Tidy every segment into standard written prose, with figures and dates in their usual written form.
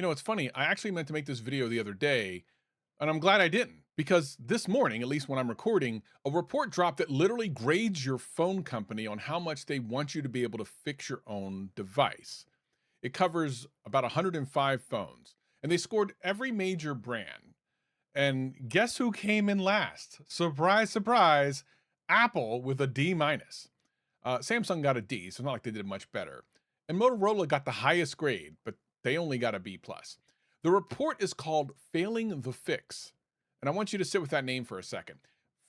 You know, it's funny. I actually meant to make this video the other day, and I'm glad I didn't because this morning, at least when I'm recording, a report dropped that literally grades your phone company on how much they want you to be able to fix your own device. It covers about 105 phones, and they scored every major brand. And guess who came in last? Surprise, surprise, Apple with a D minus. Samsung got a D, so it's not like they did much better. And Motorola got the highest grade, but they only got a B plus. The report is called Failing the Fix. And I want you to sit with that name for a second.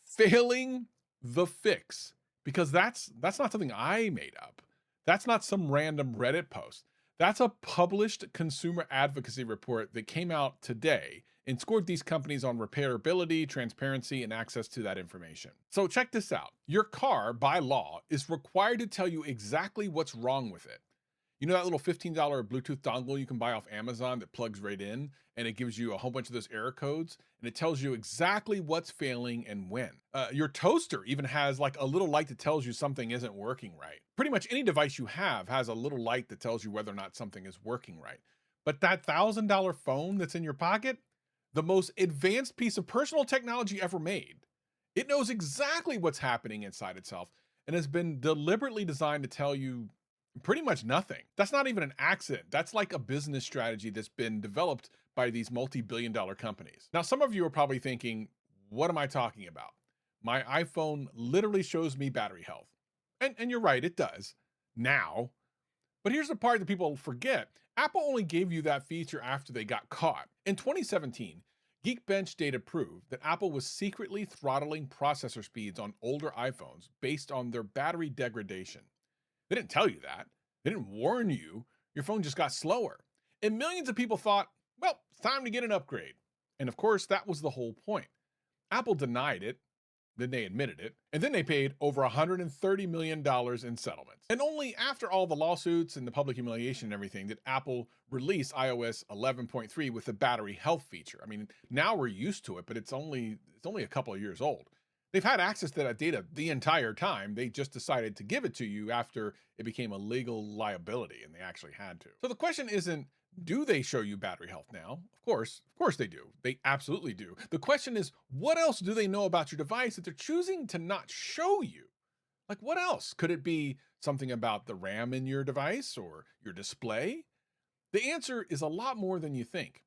Failing the Fix. Because that's not something I made up. That's not some random Reddit post. That's a published consumer advocacy report that came out today and scored these companies on repairability, transparency, and access to that information. So check this out. Your car, by law, is required to tell you exactly what's wrong with it. You know that little $15 Bluetooth dongle you can buy off Amazon that plugs right in, and it gives you a whole bunch of those error codes, and it tells you exactly what's failing and when. Your toaster even has like a little light that tells you something isn't working right. Pretty much any device you have has a little light that tells you whether or not something is working right. But that $1,000 phone that's in your pocket, the most advanced piece of personal technology ever made, it knows exactly what's happening inside itself and has been deliberately designed to tell you pretty much nothing. That's not even an accident. That's like a business strategy that's been developed by these multi-billion-dollar companies. Now, some of you are probably thinking, what am I talking about? My iPhone literally shows me battery health. And you're right, it does now. But here's the part that people forget. Apple only gave you that feature after they got caught. In 2017, Geekbench data proved that Apple was secretly throttling processor speeds on older iPhones based on their battery degradation. They didn't tell you that. They didn't warn you. Your phone just got slower. And millions of people thought, well, it's time to get an upgrade. And of course, that was the whole point. Apple denied it, then they admitted it, and then they paid over $130 million in settlements. And only after all the lawsuits and the public humiliation and everything did Apple release iOS 11.3 with the battery health feature. I mean, now we're used to it, but it's only a couple of years old. They've had access to that data the entire time. They just decided to give it to you after it became a legal liability, and they actually had to. So the question isn't, do they show you battery health now? Of course they do. They absolutely do. The question is, what else do they know about your device that they're choosing to not show you? Like, what else? Could it be something about the RAM in your device or your display? The answer is a lot more than you think.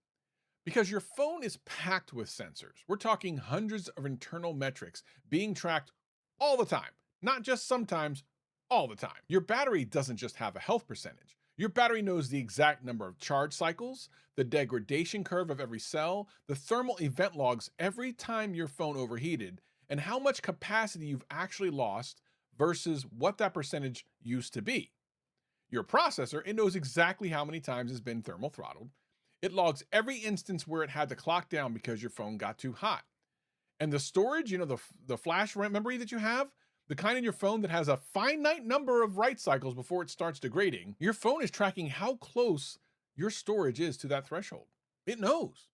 Because your phone is packed with sensors. We're talking hundreds of internal metrics being tracked all the time, not just sometimes, all the time. Your battery doesn't just have a health percentage. Your battery knows the exact number of charge cycles, the degradation curve of every cell, the thermal event logs every time your phone overheated, and how much capacity you've actually lost versus what that percentage used to be. Your processor, it knows exactly how many times it's been thermal throttled. It logs every instance where it had to clock down because your phone got too hot. And the storage, you know, the flash memory that you have, the kind in your phone that has a finite number of write cycles before it starts degrading, your phone is tracking how close your storage is to that threshold. It knows,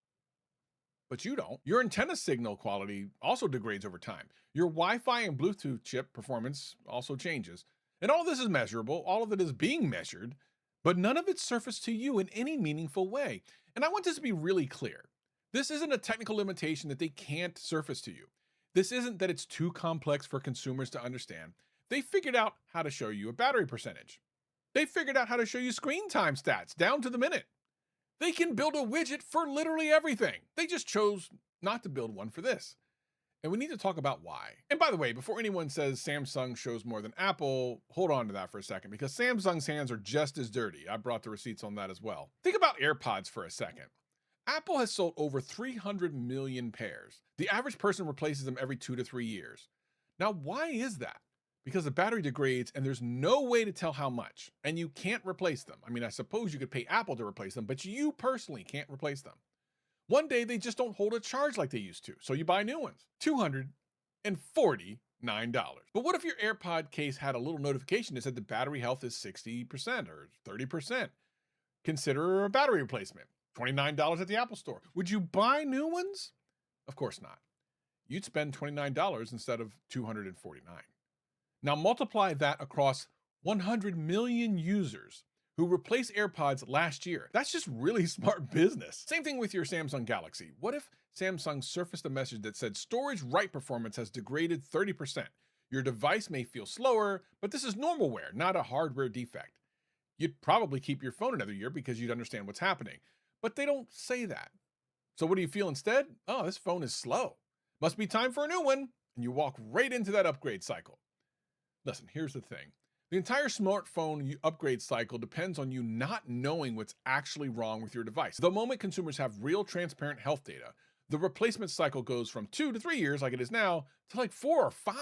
but you don't. Your antenna signal quality also degrades over time. Your Wi-Fi and Bluetooth chip performance also changes. And all this is measurable. All of it is being measured, but none of it's surfaced to you in any meaningful way. And I want this to be really clear. This isn't a technical limitation that they can't surface to you. This isn't that it's too complex for consumers to understand. They figured out how to show you a battery percentage. They figured out how to show you screen time stats down to the minute. They can build a widget for literally everything. They just chose not to build one for this. And we need to talk about why. And by the way, before anyone says Samsung shows more than Apple, hold on to that for a second, because Samsung's hands are just as dirty. I brought the receipts on that as well. Think about AirPods for a second. Apple has sold over 300 million pairs. The average person replaces them every 2 to 3 years. Now, why is that? Because the battery degrades and there's no way to tell how much, and you can't replace them. I mean, I suppose you could pay Apple to replace them, but you personally can't replace them. One day they just don't hold a charge like they used to, so you buy new ones. $249. But what if your AirPod case had a little notification that said the battery health is 60% or 30%? Consider a battery replacement. $29 at the Apple Store. Would you buy new ones? Of course not. You'd spend $29 instead of $249. Now multiply that across 100 million users who replaced AirPods last year. That's just really smart business. Same thing with your Samsung Galaxy. What if Samsung surfaced a message that said storage write performance has degraded 30%? Your device may feel slower, but this is normal wear, not a hardware defect. You'd probably keep your phone another year because you'd understand what's happening. But they don't say that. So what do you feel instead? Oh, this phone is slow. Must be time for a new one. And you walk right into that upgrade cycle. Listen, here's the thing. The entire smartphone upgrade cycle depends on you not knowing what's actually wrong with your device. The moment consumers have real transparent health data, the replacement cycle goes from 2 to 3 years, like it is now, to like 4 or 5.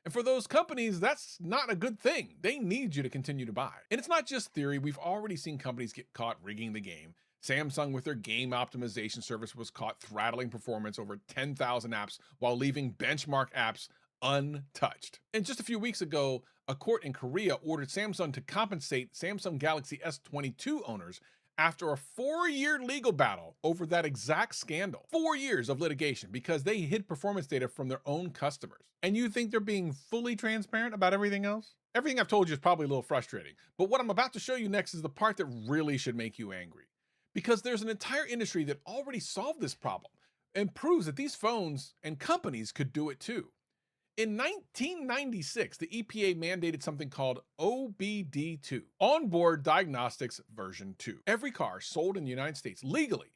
And for those companies, that's not a good thing. They need you to continue to buy. And it's not just theory. We've already seen companies get caught rigging the game. Samsung with their game optimization service was caught throttling performance over 10,000 apps while leaving benchmark apps untouched. And just a few weeks ago, a court in Korea ordered Samsung to compensate Samsung Galaxy S22 owners after a 4-year legal battle over that exact scandal. 4 years of litigation because they hid performance data from their own customers. And you think they're being fully transparent about everything else? Everything I've told you is probably a little frustrating, but what I'm about to show you next is the part that really should make you angry. Because there's an entire industry that already solved this problem and proves that these phones and companies could do it too. In 1996, the EPA mandated something called OBD2, Onboard Diagnostics Version 2. Every car sold in the United States legally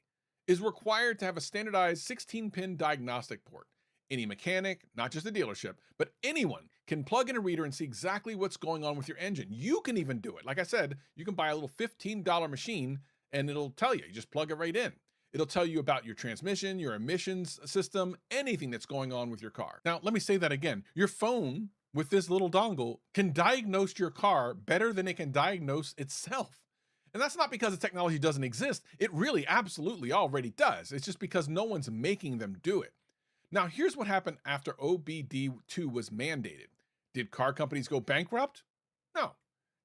is required to have a standardized 16-pin diagnostic port. Any mechanic, not just a dealership, but anyone can plug in a reader and see exactly what's going on with your engine. You can even do it. Like I said, you can buy a little $15 machine and it'll tell you. You just plug it right in. It'll tell you about your transmission, your emissions system, anything that's going on with your car. Now, let me say that again. Your phone with this little dongle can diagnose your car better than it can diagnose itself. And that's not because the technology doesn't exist. It really absolutely already does. It's just because no one's making them do it. Now, here's what happened after OBD2 was mandated. Did car companies go bankrupt? No.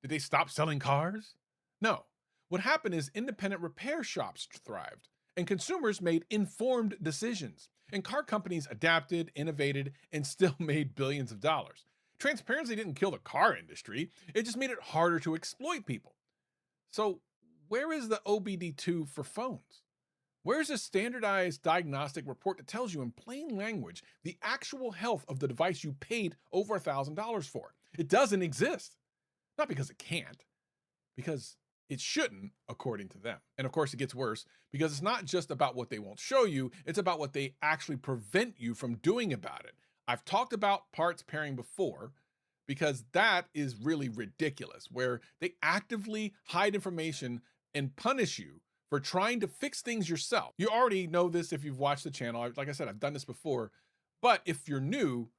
Did they stop selling cars? No. What happened is independent repair shops thrived, and consumers made informed decisions. And car companies adapted, innovated, and still made billions of dollars. Transparency didn't kill the car industry, it just made it harder to exploit people. So, where is the OBD2 for phones? Where's a standardized diagnostic report that tells you in plain language the actual health of the device you paid over $1,000 for? It doesn't exist. Not because it can't, because it shouldn't, according to them. And of course, it gets worse because it's not just about what they won't show you, it's about what they actually prevent you from doing about it. I've talked about parts pairing before because that is really ridiculous, where they actively hide information and punish you for trying to fix things yourself. You already know this if you've watched the channel. Like I said, I've done this before, but if you're new,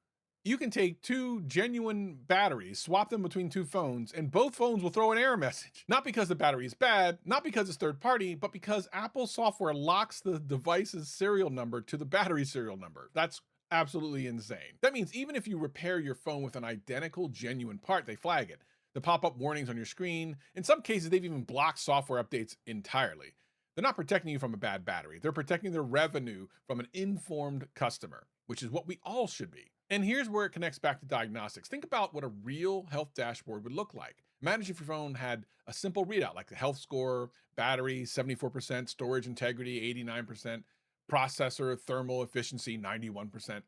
you can take 2 genuine batteries, swap them between 2 phones, and both phones will throw an error message. Not because the battery is bad, not because it's third party, but because Apple software locks the device's serial number to the battery serial number. That's absolutely insane. That means even if you repair your phone with an identical genuine part, they flag it. The pop-up warnings on your screen. In some cases, they've even blocked software updates entirely. They're not protecting you from a bad battery. They're protecting their revenue from an informed customer, which is what we all should be. And here's where it connects back to diagnostics. Think about what a real health dashboard would look like. Imagine if your phone had a simple readout like the health score, battery 74%, storage integrity 89%, processor thermal efficiency 91%.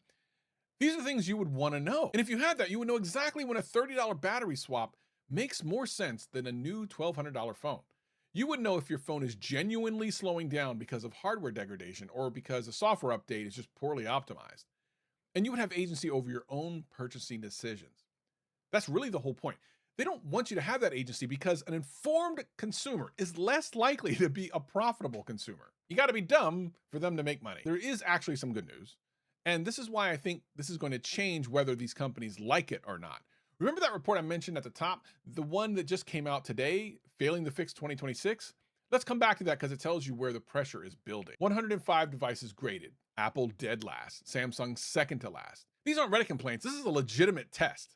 These are things you would want to know. And if you had that, you would know exactly when a $30 battery swap makes more sense than a new $1,200 phone. You would know if your phone is genuinely slowing down because of hardware degradation or because a software update is just poorly optimized. And you would have agency over your own purchasing decisions. That's really the whole point. They don't want you to have that agency because an informed consumer is less likely to be a profitable consumer. You got to be dumb for them to make money. There is actually some good news. And this is why I think this is going to change whether these companies like it or not. Remember that report I mentioned at the top? The one that just came out today, Failing to Fix 2026? Let's come back to that because it tells you where the pressure is building. 105 devices graded. Apple dead last. Samsung second to last. These aren't Reddit complaints. This is a legitimate test.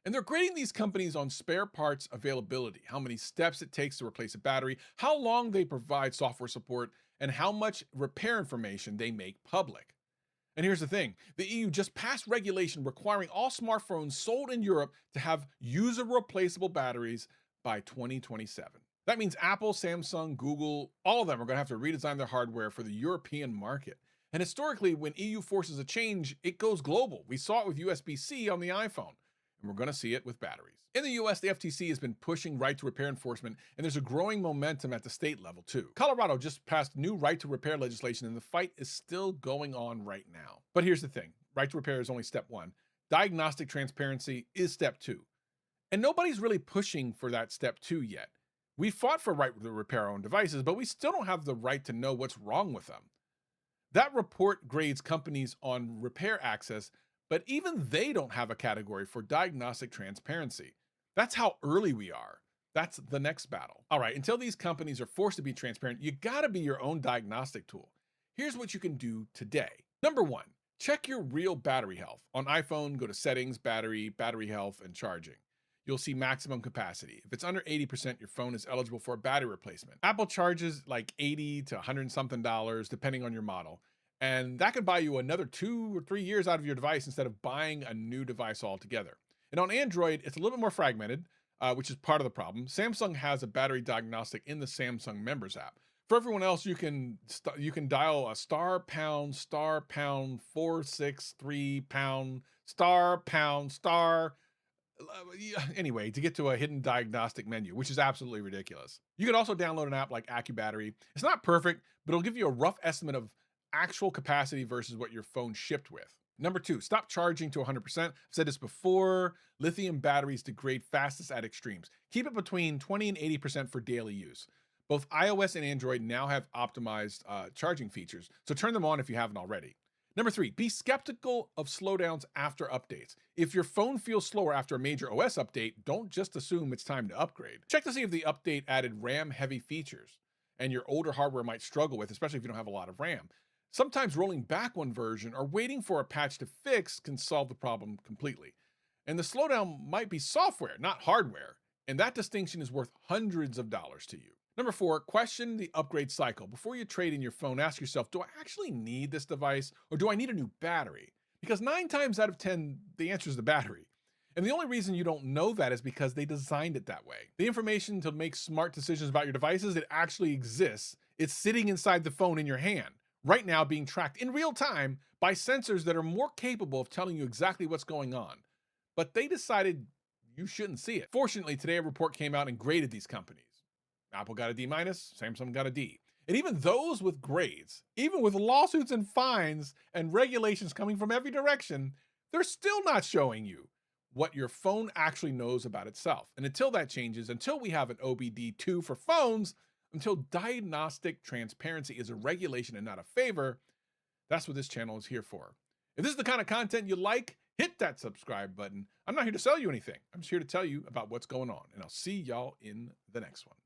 And they're grading these companies on spare parts availability, how many steps it takes to replace a battery, how long they provide software support, and how much repair information they make public. And here's the thing, the EU just passed regulation requiring all smartphones sold in Europe to have user replaceable batteries by 2027. That means Apple, Samsung, Google, all of them are going to have to redesign their hardware for the European market. And historically, when EU forces a change, it goes global. We saw it with USB-C on the iPhone, and we're going to see it with batteries. In the US, the FTC has been pushing right to repair enforcement, and there's a growing momentum at the state level too. Colorado just passed new right to repair legislation, and the fight is still going on right now. But here's the thing, right to repair is only step one. Diagnostic transparency is step two. And nobody's really pushing for that step two yet. We fought for right to repair our own devices, but we still don't have the right to know what's wrong with them. That report grades companies on repair access, but even they don't have a category for diagnostic transparency. That's how early we are. That's the next battle. All right, until these companies are forced to be transparent, you gotta be your own diagnostic tool. Here's what you can do today. Number one, check your real battery health. On iPhone, go to settings, battery, battery health, and charging. You'll see maximum capacity. If it's under 80%, your phone is eligible for a battery replacement. Apple charges like $80 to $100 something depending on your model. And that could buy you another 2 or 3 years out of your device instead of buying a new device altogether. And on Android, it's a little bit more fragmented, which is part of the problem. Samsung has a battery diagnostic in the Samsung Members app. For everyone else, you can dial a star pound 463 pound star. Anyway, to get to a hidden diagnostic menu, which is absolutely ridiculous. You can also download an app like AccuBattery. It's not perfect, but it'll give you a rough estimate of actual capacity versus what your phone shipped with. Number two, stop charging to 100%. I've said this before, lithium batteries degrade fastest at extremes. Keep it between 20 and 80% for daily use. Both iOS and Android now have optimized charging features, so turn them on if you haven't already. Number three, be skeptical of slowdowns after updates. If your phone feels slower after a major OS update, don't just assume it's time to upgrade. Check to see if the update added RAM-heavy features and your older hardware might struggle with, especially if you don't have a lot of RAM. Sometimes rolling back one version or waiting for a patch to fix can solve the problem completely. And the slowdown might be software, not hardware, and that distinction is worth hundreds of dollars to you. Number four, question the upgrade cycle. Before you trade in your phone, ask yourself, do I actually need this device or do I need a new battery? Because 9 times out of 10, the answer is the battery. And the only reason you don't know that is because they designed it that way. The information to make smart decisions about your devices, it actually exists. It's sitting inside the phone in your hand, right now being tracked in real time by sensors that are more capable of telling you exactly what's going on. But they decided you shouldn't see it. Fortunately, today a report came out and graded these companies. Apple got a D-, Samsung got a D. And even those with grades, even with lawsuits and fines and regulations coming from every direction, they're still not showing you what your phone actually knows about itself. And until that changes, until we have an OBD2 for phones, until diagnostic transparency is a regulation and not a favor, that's what this channel is here for. If this is the kind of content you like, hit that subscribe button. I'm not here to sell you anything. I'm just here to tell you about what's going on. And I'll see y'all in the next one.